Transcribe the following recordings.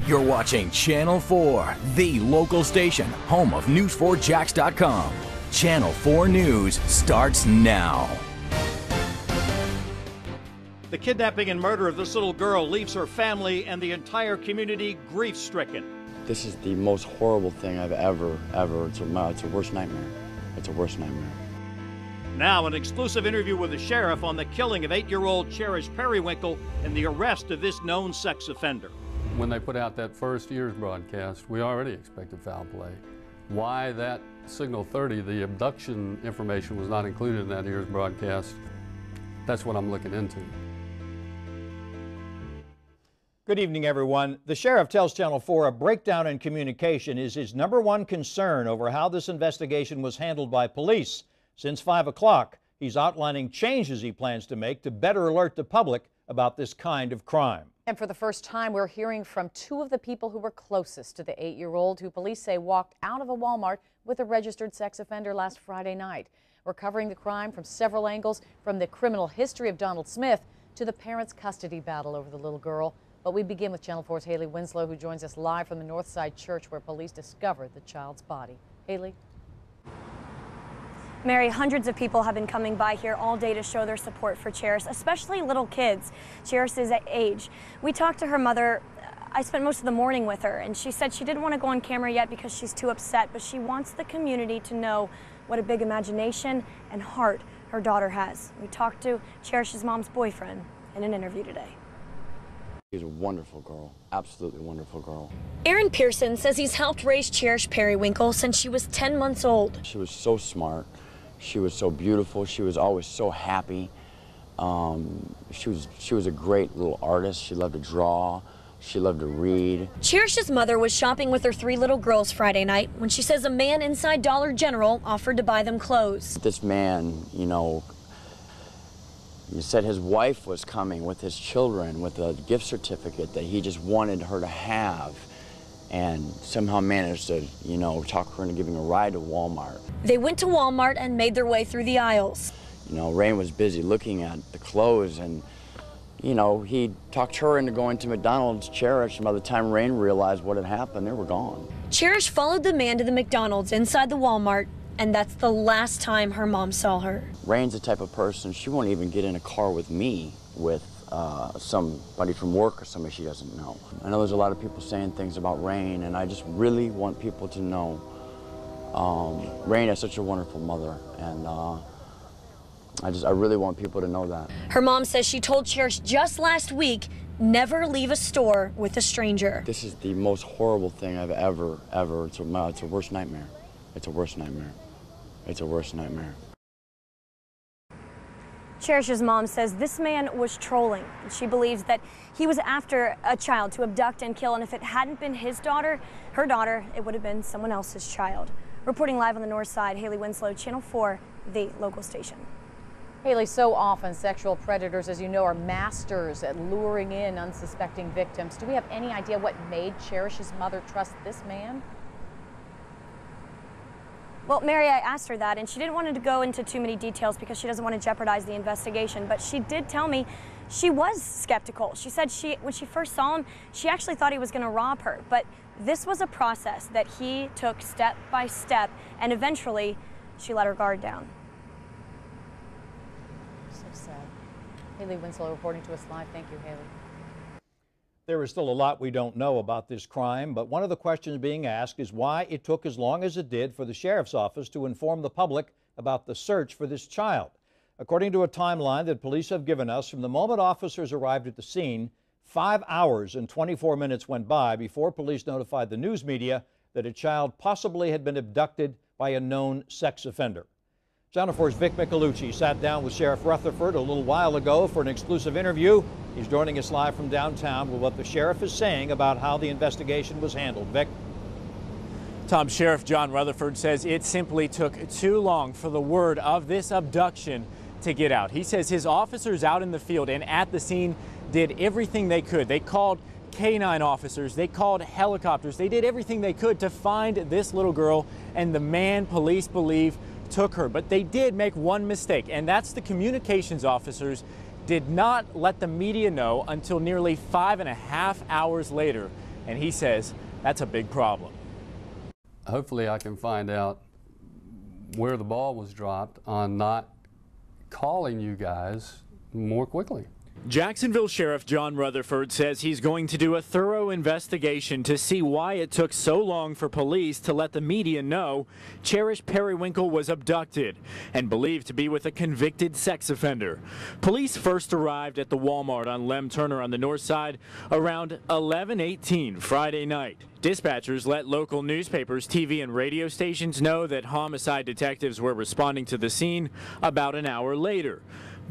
You're watching Channel 4, the local station, home of News4Jax.com. Channel 4 News starts now. The kidnapping and murder of this little girl leaves her family and the entire community grief-stricken. This is the most horrible thing I've ever, it's a worst nightmare. It's a worst nightmare. Now, an exclusive interview with the sheriff on the killing of 8-year-old Cherish Perrywinkle and the arrest of this known sex offender. When they put out that first year's broadcast, we already expected foul play. Why that Signal 30, the abduction information, was not included in that year's broadcast, that's what I'm looking into. Good evening, everyone. The sheriff tells Channel 4 a breakdown in communication is his #1 concern over how this investigation was handled by police. Since 5 o'clock, he's outlining changes he plans to make to better alert the public about this kind of crime. And for the first time, we're hearing from 2 of the people who were closest to the 8-year-old who police say walked out of a Walmart with a registered sex offender last Friday night. We're covering the crime from several angles, from the criminal history of Donald Smith to the parents' custody battle over the little girl. But we begin with Channel 4's Haley Winslow, who joins us live from the Northside Church where police discovered the child's body. Haley? Mary, hundreds of people have been coming by here all day to show their support for Cherish, especially little kids. Cherish's age. We talked to her mother. I spent most of the morning with her, and she said she didn't want to go on camera yet because she's too upset, but she wants the community to know what a big imagination and heart her daughter has. We talked to Cherish's mom's boyfriend in an interview today. She's a wonderful girl, absolutely wonderful girl. Aaron Pearson says he's helped raise Cherish Perrywinkle since she was 10 months old. She was so smart. She was so beautiful. She was always so happy. She was a great little artist. She loved to draw. She loved to read. Cherish's mother was shopping with her 3 little girls Friday night when she says a man inside Dollar General offered to buy them clothes. This man, you said his wife was coming with his children with a gift certificate that he just wanted her to have, and somehow managed to, talk her into giving a ride to Walmart. They went to Walmart and made their way through the aisles. Rain was busy looking at the clothes, and, he talked her into going to McDonald's. Cherish, and by the time Rain realized what had happened, they were gone. Cherish followed the man to the McDonald's inside the Walmart, and that's the last time her mom saw her. Rain's the type of person, she won't even get in a car with me with somebody from work or somebody she doesn't know. I know there's a lot of people saying things about Rain, and I just really want people to know Rain is such a wonderful mother, and I really want people to know that. Her mom says she told Cherish just last week, never leave a store with a stranger. This is the most horrible thing I've ever, it's a worst nightmare. It's a worst nightmare. It's a worst nightmare. Cherish's mom says this man was trolling. She believes that he was after a child to abduct and kill, and if it hadn't been his daughter, her daughter, it would have been someone else's child. Reporting live on the north side, Haley Winslow, Channel 4, the local station. Haley, so often sexual predators, as you know, are masters at luring in unsuspecting victims. Do we have any idea what made Cherish's mother trust this man? Well, Mary, I asked her that, and she didn't want to go into too many details because she doesn't want to jeopardize the investigation, but she did tell me she was skeptical. She said when she first saw him, she actually thought he was going to rob her, but this was a process that he took step by step, and eventually she let her guard down. So sad. Haley Winslow reporting to us live. Thank you, Haley. There is still a lot we don't know about this crime, but one of the questions being asked is why it took as long as it did for the sheriff's office to inform the public about the search for this child. According to a timeline that police have given us, from the moment officers arrived at the scene, 5 hours and 24 minutes went by before police notified the news media that a child possibly had been abducted by a known sex offender. Channel 4's Vic Michelucci sat down with Sheriff Rutherford a little while ago for an exclusive interview. He's joining us live from downtown with what the sheriff is saying about how the investigation was handled. Vic? Tom, Sheriff John Rutherford says it simply took too long for the word of this abduction to get out. He says his officers out in the field and at the scene did everything they could. They called K-9 officers, they called helicopters, they did everything they could to find this little girl and the man police believe took her. But they did make one mistake, and that's the communications officers did not let the media know until nearly 5.5 hours later and he says that's a big problem. Hopefully I can find out where the ball was dropped on not calling you guys more quickly. Jacksonville Sheriff John Rutherford says he's going to do a thorough investigation to see why it took so long for police to let the media know Cherish Perrywinkle was abducted and believed to be with a convicted sex offender. Police first arrived at the Walmart on Lem Turner on the north side around 11:18 Friday night. Dispatchers let local newspapers, TV, and radio stations know that homicide detectives were responding to the scene about an hour later.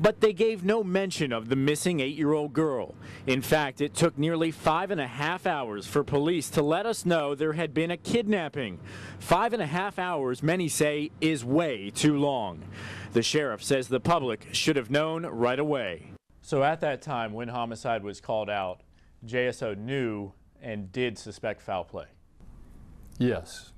But they gave no mention of the missing 8-year-old girl. In fact, it took nearly 5.5 hours for police to let us know there had been a kidnapping. 5.5 hours, many say, is way too long. The sheriff says the public should have known right away. So at that time, when homicide was called out, JSO knew and did suspect foul play. Yes,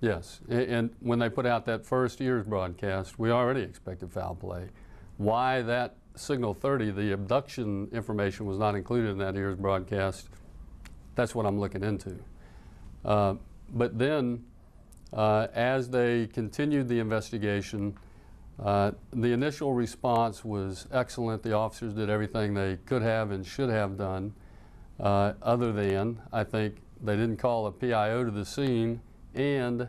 yes. And when they put out that first year's broadcast, we already expected foul play. Why that signal 30, the abduction information, was not included in that year's broadcast, that's what I'm looking into. But then, as they continued the investigation, the initial response was excellent. The officers did everything they could have and should have done, other than, I think, they didn't call a PIO to the scene, and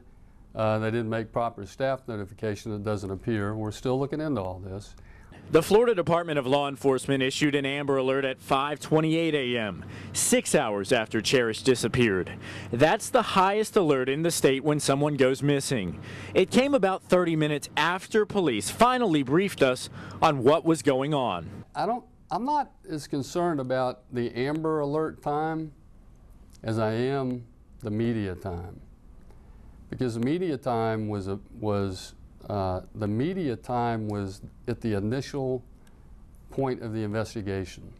they didn't make proper staff notification. That doesn't appear. We're still looking into all this. The Florida Department of Law Enforcement issued an Amber Alert at 5:28 a.m., 6 hours after Cherish disappeared. That's the highest alert in the state when someone goes missing. It came about 30 minutes after police finally briefed us on what was going on. I'm not as concerned about the Amber Alert time as I am the media time, because the media time was at the initial point of the investigation.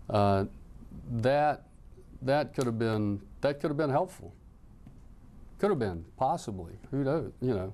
That could have been helpful. Could have been, possibly. Who knows? You know.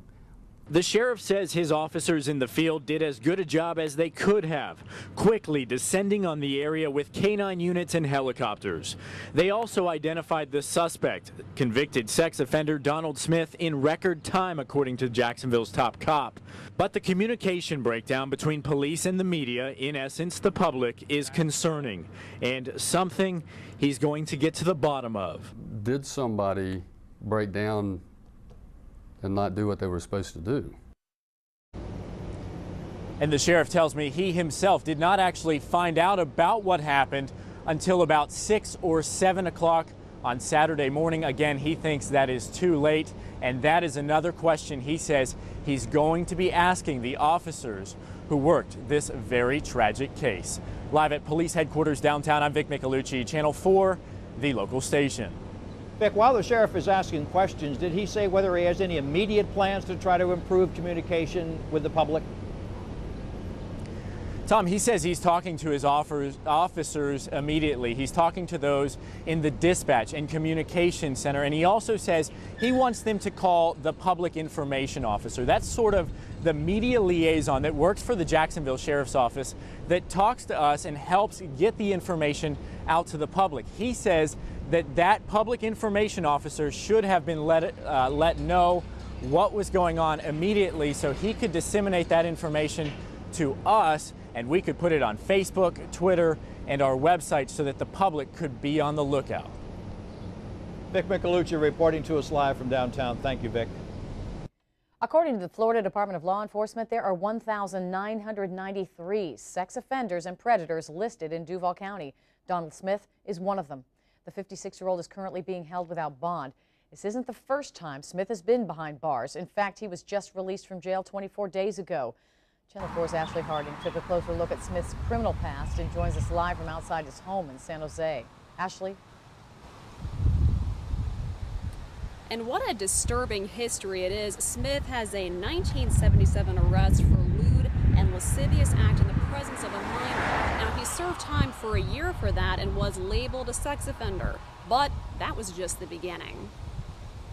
The sheriff says his officers in the field did as good a job as they could have, quickly descending on the area with canine units and helicopters. They also identified the suspect, convicted sex offender Donald Smith, in record time, according to Jacksonville's top cop. But the communication breakdown between police and the media, in essence the public, is concerning, and something he's going to get to the bottom of. Did somebody break down and not do what they were supposed to do? And the sheriff tells me he himself did not actually find out about what happened until about 6 or 7 o'clock on Saturday morning. Again, he thinks that is too late, and that is another question he says he's going to be asking the officers who worked this very tragic case. Live at police headquarters downtown, I'm Vic Michelucci, Channel 4, the local station. Vic, while the sheriff is asking questions, did he say whether he has any immediate plans to try to improve communication with the public? Tom, he says he's talking to his officers immediately. He's talking to those in the dispatch and communication center, and he also says he wants them to call the public information officer. That's sort of the media liaison that works for the Jacksonville Sheriff's Office, that talks to us and helps get the information out to the public. He says that public information officer should have been let know what was going on immediately, so he could disseminate that information to us, and we could put it on Facebook, Twitter, and our website so that the public could be on the lookout. Vic Michelucci reporting to us live from downtown. Thank you, Vic. According to the Florida Department of Law Enforcement, there are 1,993 sex offenders and predators listed in Duval County. Donald Smith is one of them. The 56-year-old is currently being held without bond. This isn't the first time Smith has been behind bars. In fact, he was just released from jail 24 days ago. Channel 4's Ashley Harding took a closer look at Smith's criminal past and joins us live from outside his home in San Jose. Ashley? And what a disturbing history it is. Smith has a 1977 arrest for lewd and lascivious act in the presence of a minor. Now, he served time for a year for that and was labeled a sex offender. But that was just the beginning.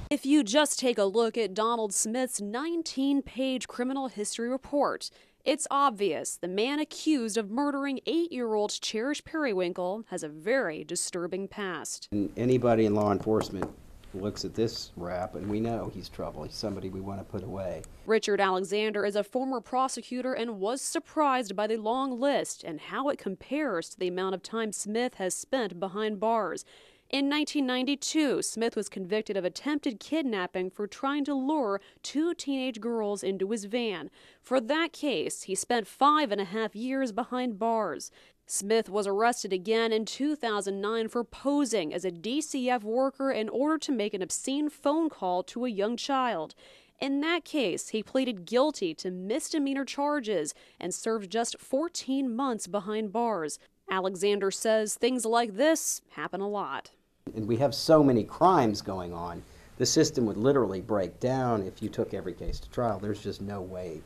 If you just take a look at Donald Smith's 19-page criminal history report, It's obvious the man accused of murdering 8-year-old Cherish Perrywinkle has a very disturbing past. And anybody in law enforcement looks at this rap and we know he's trouble. He's somebody we want to put away. Richard Alexander is a former prosecutor and was surprised by the long list and how it compares to the amount of time Smith has spent behind bars. In 1992, Smith was convicted of attempted kidnapping for trying to lure 2 teenage girls into his van. For that case, he spent 5.5 years behind bars. Smith was arrested again in 2009 for posing as a DCF worker in order to make an obscene phone call to a young child. In that case, he pleaded guilty to misdemeanor charges and served just 14 months behind bars. Alexander says things like this happen a lot. And we have so many crimes going on, the system would literally break down if you took every case to trial. There's just no way.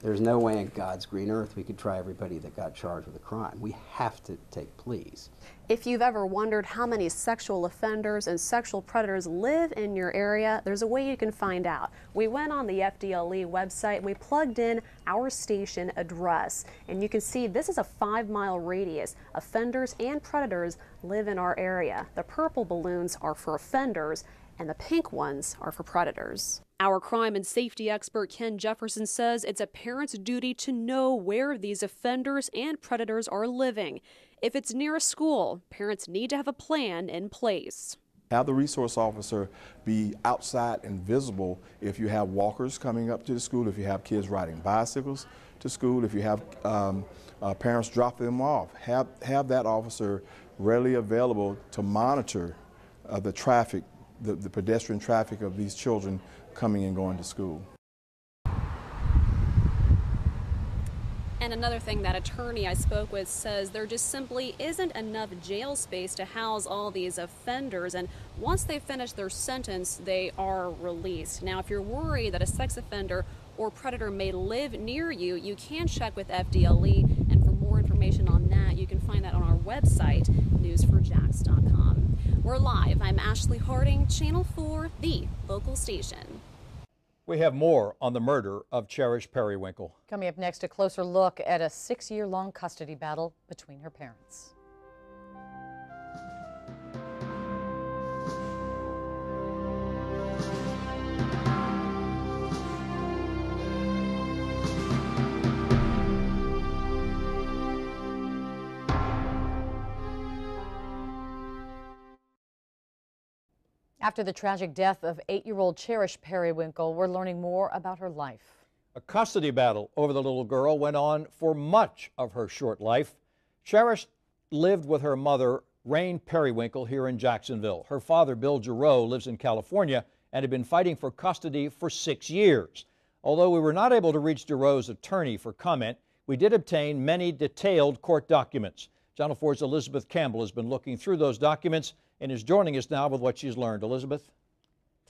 There's no way in God's green earth we could try everybody that got charged with a crime. We have to take pleas. If you've ever wondered how many sexual offenders and sexual predators live in your area, there's a way you can find out. We went on the FDLE website and we plugged in our station address, and you can see this is a 5-mile radius. Offenders and predators live in our area. The purple balloons are for offenders and the pink ones are for predators. Our crime and safety expert Ken Jefferson says it's a parent's duty to know where these offenders and predators are living. If it's near a school, parents need to have a plan in place. Have the resource officer be outside and visible if you have walkers coming up to the school, if you have kids riding bicycles to school, if you have parents dropping them off. Have that officer readily available to monitor the traffic, the pedestrian traffic of these children coming and going to school. And another thing, that attorney I spoke with says there just simply isn't enough jail space to house all these offenders, and once they finish their sentence, they are released. Now, if you're worried that a sex offender or predator may live near you, you can check with FDLE, and for more information on that, you can find that on our website, news4jax.com. We're live. I'm Ashley Harding, Channel 4, the local station. We have more on the murder of Cherish Perrywinkle. Coming up next, a closer look at a 6-year-long custody battle between her parents. After the tragic death of 8-year-old Cherish Perrywinkle, we're learning more about her life. A custody battle over the little girl went on for much of her short life. Cherish lived with her mother, Rain Perrywinkle, here in Jacksonville. Her father, Bill Giroux, lives in California and had been fighting for custody for 6 years. Although we were not able to reach Giroux's attorney for comment, we did obtain many detailed court documents. Channel 4's Elizabeth Campbell has been looking through those documents and is joining us now with what she's learned. Elizabeth?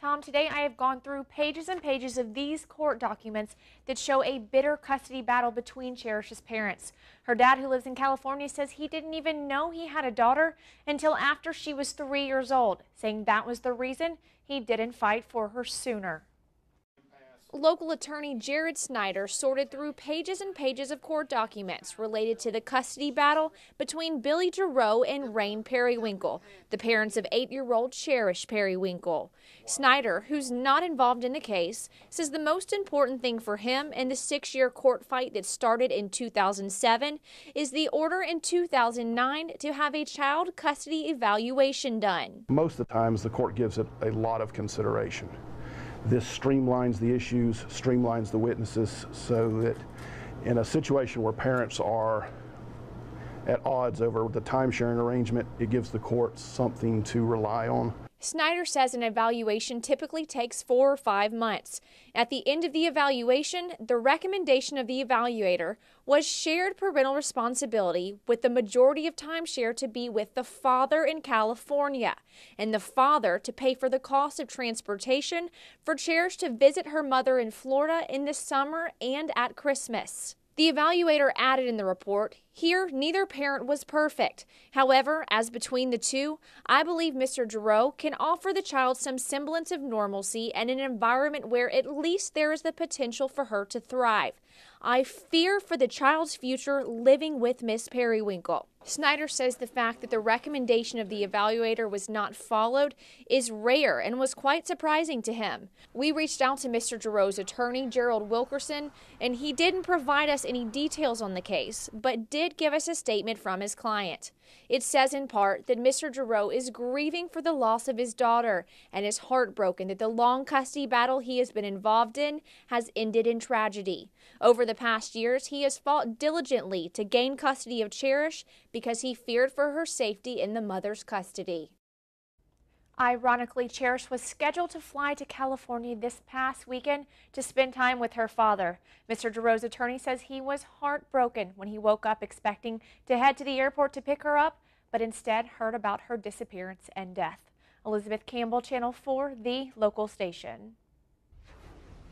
Tom, today I have gone through pages and pages of these court documents that show a bitter custody battle between Cherish's parents. Her dad, who lives in California, says he didn't even know he had a daughter until after she was 3 years old, saying that was the reason he didn't fight for her sooner. Local attorney Jared Snyder sorted through pages and pages of court documents related to the custody battle between Billy Giroux and Rain Perrywinkle, the parents of 8-year-old Cherish Perrywinkle. Snyder, who's not involved in the case, says the most important thing for him in the 6-year court fight that started in 2007 is the order in 2009 to have a child custody evaluation done. Most of the times the court gives it a lot of consideration. This streamlines the issues, streamlines the witnesses, so that in a situation where parents are at odds over the time-sharing arrangement, it gives the court something to rely on. Snyder says an evaluation typically takes 4 or 5 months. At the end of the evaluation, the recommendation of the evaluator was shared parental responsibility, with the majority of timeshare to be with the father in California, and the father to pay for the cost of transportation for Cherish to visit her mother in Florida in the summer and at Christmas. The evaluator added in the report Here, neither parent was perfect. However, as between the two, I believe Mr. Giroux can offer the child some semblance of normalcy and an environment where at least there is the potential for her to thrive. I fear for the child's future living with Miss Perrywinkle. Snyder says the fact that the recommendation of the evaluator was not followed is rare and was quite surprising to him. We reached out to Mr. Giroux's attorney, Gerald Wilkerson, and he didn't provide us any details on the case, but did give us a statement from his client. It says in part that Mr. Giroux is grieving for the loss of his daughter and is heartbroken that the long custody battle he has been involved in has ended in tragedy. Over the past years, he has fought diligently to gain custody of Cherish because he feared for her safety in the mother's custody. Ironically, Cherish was scheduled to fly to California this past weekend to spend time with her father. Mr. Giroux's attorney says he was heartbroken when he woke up expecting to head to the airport to pick her up, but instead heard about her disappearance and death. Elizabeth Campbell, Channel 4, the local station.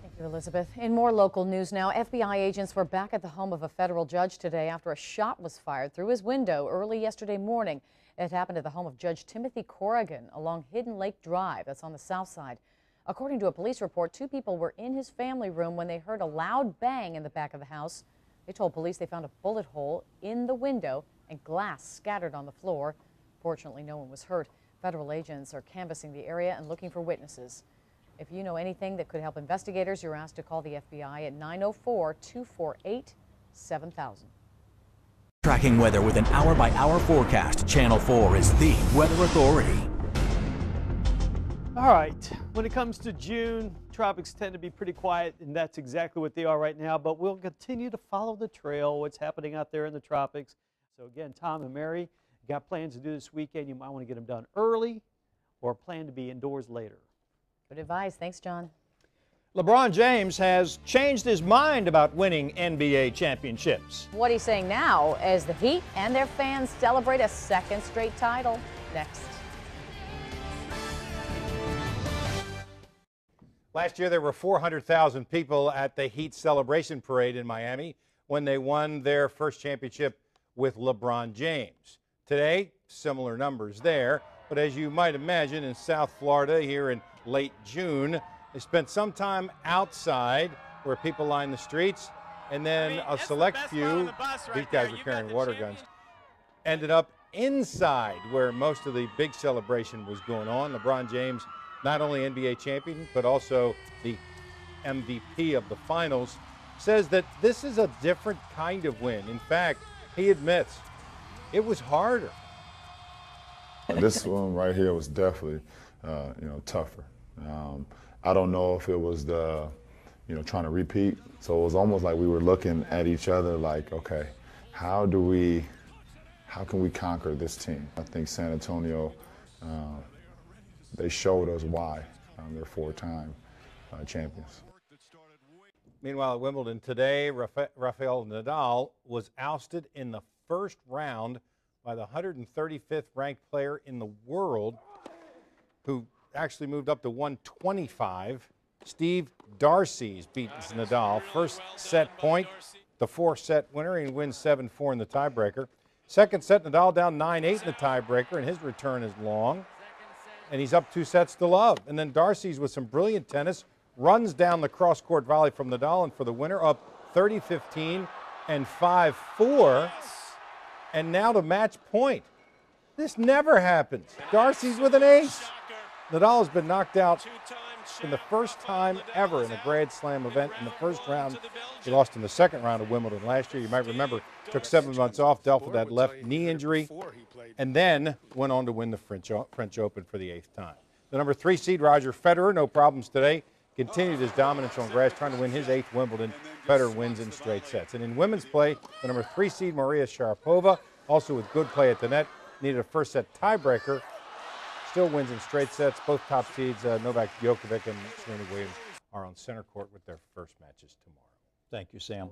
Thank you, Elizabeth. In more local news now, FBI agents were back at the home of a federal judge today after a shot was fired through his window early yesterday morning. It happened at the home of Judge Timothy Corrigan along Hidden Lake Drive. That's on the south side. According to a police report, 2 people were in his family room when they heard a loud bang in the back of the house. They told police they found a bullet hole in the window and glass scattered on the floor. Fortunately, no one was hurt. Federal agents are canvassing the area and looking for witnesses. If you know anything that could help investigators, you're asked to call the FBI at 904-248-7000. Tracking weather with an hour-by-hour forecast, Channel 4 is the weather authority. All right, when it comes to June, tropics tend to be pretty quiet, and that's exactly what they are right now, but we'll continue to follow the trail, what's happening out there in the tropics. So again, Tom and Mary, got plans to do this weekend. You might want to get them done early or plan to be indoors later. Good advice. Thanks, John. LeBron James has changed his mind about winning NBA championships. What he's saying now as the Heat and their fans celebrate a second straight title. Next. Last year, there were 400,000 people at the Heat celebration parade in Miami when they won their first championship with LeBron James. Today, similar numbers there, but as you might imagine, in South Florida here in late June, they spent some time outside where people line the streets, and then a select few, these guys were carrying water guns, ended up inside where most of the big celebration was going on. LeBron James, not only NBA champion, but also the MVP of the finals, says that this is a different kind of win. In fact, he admits it was harder. This one right here was definitely, tougher. I don't know if it was the, trying to repeat. So it was almost like we were looking at each other like, okay, how can we conquer this team? I think San Antonio, they showed us why. They're 4-time champions. Meanwhile, at Wimbledon today, Rafael Nadal was ousted in the first round by the 135th ranked player in the world, who actually moved up to 125. Steve Darcy's beats Nadal. First set point, the 4-set winner, and wins 7-4 in the tiebreaker. Second set, Nadal down 9-8 in the tiebreaker, and his return is long. And he's up 2 sets to love. And then Darcy's with some brilliant tennis, runs down the cross-court volley from Nadal, and for the winner, up 30-15 and 5-4. And now to match point. This never happens. Darcy's with an ace. Nadal has been knocked out in the first time ever in a Grand Slam event in the first round. He lost in the second round of Wimbledon last year. You might remember, took 7 months off, dealt with that left knee injury, and then went on to win the French Open for the 8th time. The number 3 seed, Roger Federer, no problems today. Continued his dominance on grass, trying to win his 8th Wimbledon. Federer wins in straight sets. And in women's play, the number 3 seed, Maria Sharapova, also with good play at the net, needed a first set tiebreaker. Still wins in straight sets. Both top seeds, Novak Djokovic and Serena Williams, are on center court with their first matches tomorrow. Thank you, Sam.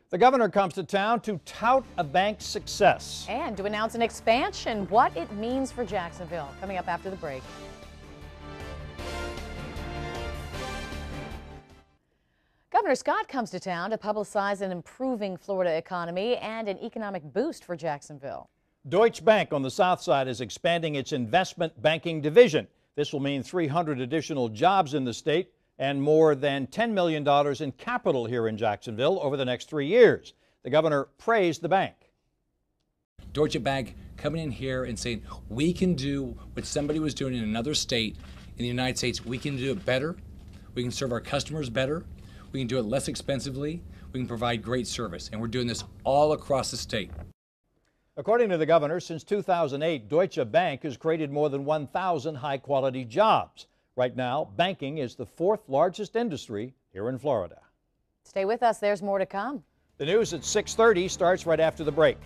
The governor comes to town to tout a bank's success. And to announce an expansion, what it means for Jacksonville. Coming up after the break. Governor Scott comes to town to publicize an improving Florida economy and an economic boost for Jacksonville. Deutsche Bank on the south side is expanding its investment banking division. This will mean 300 additional jobs in the state and more than $10 million in capital here in Jacksonville over the next 3 years. The governor praised the bank. Deutsche Bank coming in here and saying, we can do what somebody was doing in another state in the United States. We can do it better. We can serve our customers better. We can do it less expensively. We can provide great service. And we're doing this all across the state. According to the governor, since 2008, Deutsche Bank has created more than 1,000 high-quality jobs. Right now, banking is the fourth largest industry here in Florida. Stay with us. There's more to come. The news at 6:30 starts right after the break.